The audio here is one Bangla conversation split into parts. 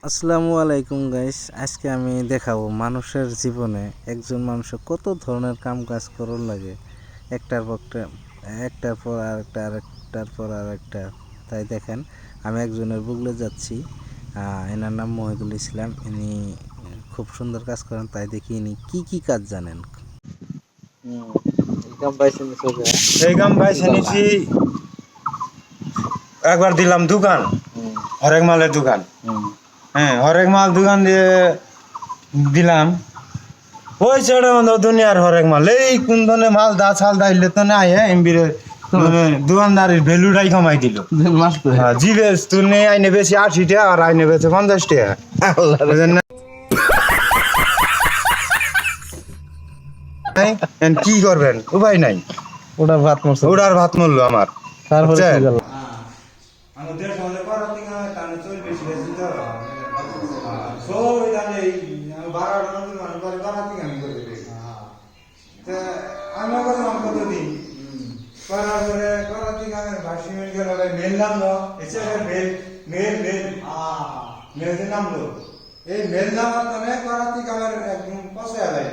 আসসালামু আলাইকুম গাইস, আজকে আমি দেখাবো মানুষের জীবনে একজন মানুষের কত ধরনের কাম কাজ করার লাগে। একটার পর একটার পর আরেকটা, আরেকটার পর আরেকটা। তাই দেখেন, আমি একজনের বুগলে যাচ্ছি। এনার নাম মহিদুল ইসলাম। ইনি খুব সুন্দর কাজ করেন। তাই দেখি ইনি কি কি কাজ জানেন। এই গাম বাইছে নিছি। একবার দিলাম দোকান, হরেক মালের দোকান। হ্যাঁ, হরেক মাল দোকান দিয়ে দিলাম। ওই ছেড়ে দুনিয়ার হরেক মাল এই কোন ধরনের মাল দা ছাল দাইলে তো নাই। এমবির দোকানদারের ভ্যালুটাই কমাই দিল। জি বেশ তুই নেই আইনে বেশি 80 টাকা আর আইনে বেশি 50 টাকা। কি করবেন, উপায় নাই। ওটা ভাত মরছে, ওটার ভাত মরলো আমার। তারপরে কি গেল? এই মেল নামার নামে করাতি কামের একদম পয়সা আদায়।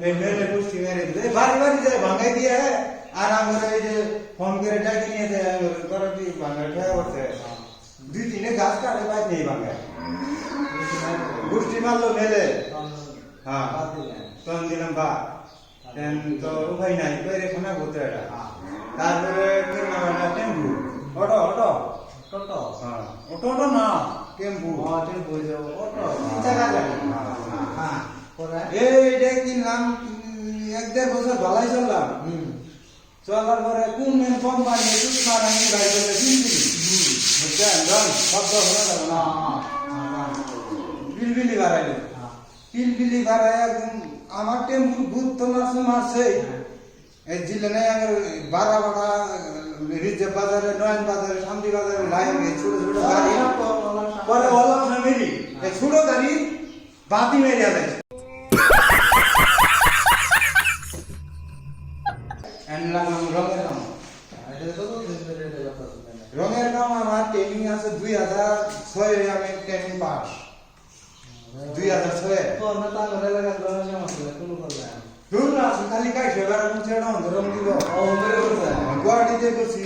এই মেলে পুষ্টি মেরে দিলে বাড়ি বাড়ি যায় ভাঙাই দিয়ে আর আমরা এই যে ফোন করে ডাকি নিয়ে যায় করাতি ভাঙা ঠেকা করছে। দুই তিনে গাছ কাটে বাইর নেই ভাঙায় পুষ্টি মারলো মেলে। হ্যাঁ তখন দিলাম বা তো উপায় নাই পেরে ফোনা করতে এটা। তারপরে টেম্পু অটো অটো অটো হ্যাঁ অটো অটো না টেম্পু টেম্পু অটো এইটা কিনলাম 1-1.5 বছর ভালাই চললাম। চলার পরে কোন কোম্পানি আমি গাড়ি করলে বিলবিলি বাড়াইলো। বিলবিলি বাড়াই একদম আমার টেম্পু ভূত তোমার মারছে। এই জিলে নেই আমি বাড়া রিজেভ বাজারে, নয়ন বাজারে, শান্তি বাজারে লাইন ছোট ছোট গাড়ি পরে ওলা মেরি এই ছোট গাড়ি বাতি মেরে আছে। রঙের কাম আমার ট্রেনিং আছে 2006 আমি ট্রেনিং পাস 2006 দূর না খালি কাই সেবার ছেড়ে রং দিব গুয়াহাটিতে করছি।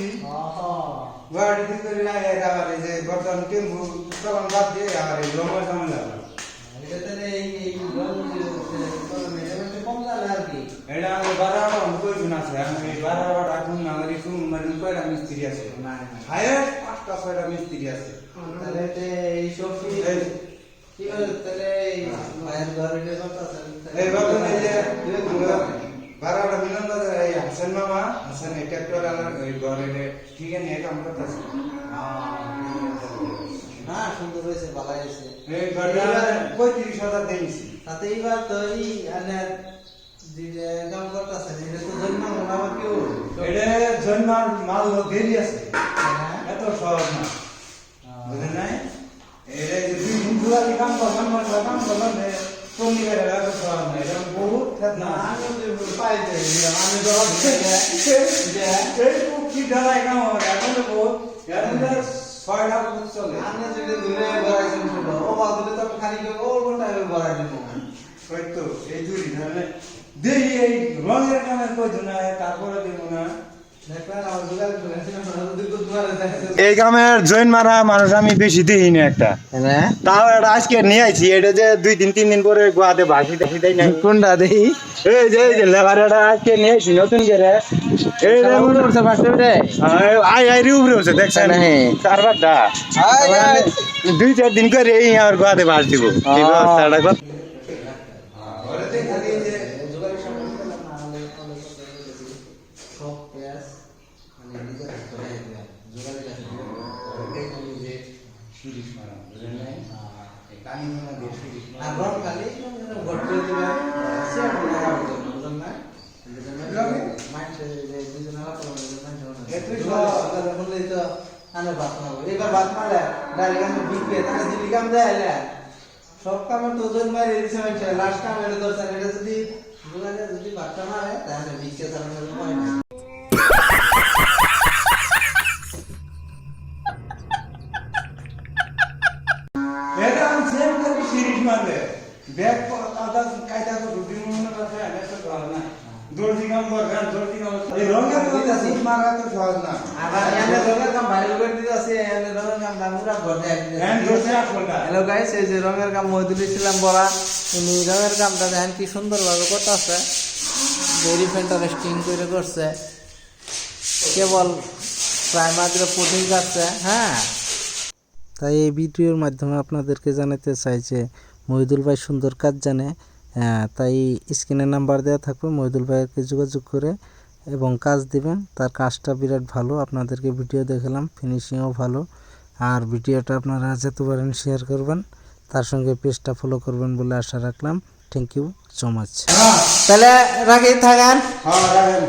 গুয়াহাটিতে করে না আবার এই যে বর্তমান টেম্পু চলন বাদ দিয়ে আবার এই রঙের সামনে লাগলাম। এটা আমি 12 কয়েকজন আছে। আমি 12 এখন আমার একটু মানে কয়টা মিস্ত্রি আছে, হায়ার 5টা-6টা মিস্ত্রি আছে। তাহলে এই সব কি হলো তাহলে মায়ের ঘরে এই বাবু এই যে 12টা মিলন বাজার এই হাসান মামা হাসান এই ট্রাক্টর আলার এই ঘরে ঠিক আছে নিয়ে কাম করতেছে। না সুন্দর হয়েছে, ভালো হয়েছে। এই ঘরটা 35,000 দিয়েছি। তাতে এইবার তো এই আনার যে কাম করতেছে এটা তো জন্ম না আমার কেউ এটা জন্মার মাল দেরি আছে, এত সহজ না বুঝেন নাই। এটা যে দুই মুখুয়ালি কাম করলাম কমনি করে এত সহজ না। এটা বহুত খেত না। আমি তো পাই যাই আমি তো এই কি ঢালাই কাম হবে এখন তো বহুত এখন 6টা ফুট চলে। আমি যদি দূরে বড়াইছেন ছোট ও বাদলে তো খালি ও ঘন্টা বড়াই দিব হয়তো এই দুই ধরনের দেই এই রঙের কামের কয়জন তারপরে দেব না। এই কামের জয়েন মারা মানুষ আমি বেশি দিই না একটা, তাও এটা আজকে নিয়ে আইছি। এটা যে 2-3 দিন পরে গোয়াতে ভাসি দেয় না। কোনটা দেখি? এই যে লেবার এটা আজকে নিয়ে আইছি নতুন করে। এই যে উঠছে ফার্স্টে উঠে আই রি উপরে হচ্ছে দেখছেন চারবারটা 2-4 দিন করে এই আমার গোয়াতে ভাস দিব। এই ব্যবস্থাটা সব কামের তো ওজন মারি দিছে মানুষ লাস্ট কামের দরকার এটা যদি বাচ্চা না হয় তাহলে বিক্রি চালানোর হয় না। এটা আমি সেম করে সিরিজ মারবে ব্যাগ আদা কায়দা তো রুটি মনে রাখে এটা তো ভালো না দর্জি কাম করবেন দর্জি কাম এই রঙের কথা সিট মারা তো সহজ না আবার এনে রঙের কাম ভাইরাল করে দিতেছে এনে রঙের কাম দামুরা ঘটে এন্ড দর্জি আসলটা হ্যালো গাইস এই যে রঙের কাম মহিদুল ইসলাম বড়া উনি রঙের কামটা দেখেন কি সুন্দরভাবে করতেছে ভেরি ইন্টারেস্টিং করে করছে কেবল প্রাইমার দিয়ে পুটিং করছে হ্যাঁ। তাই এই ভিডিওর মাধ্যমে আপনাদেরকে জানাতে চাই যে মহিদুল ভাই সুন্দর কাজ জানে, তাই স্ক্রিনে নাম্বার দেওয়া থাকবে, মহিদুল ভাইকে যোগাযোগ করে এবং কাজ দিবেন। তার কাজটা বিরাট ভালো, আপনাদেরকে ভিডিও দেখালাম, ফিনিশিংও ভালো। আর ভিডিওটা আপনারা যেতে পারেন শেয়ার করবেন, তার সঙ্গে পেজটা ফলো করবেন বলে আশা রাখলাম। Thank you so much. তাহলে রাখি থাকেন। হ্যাঁ রাখেন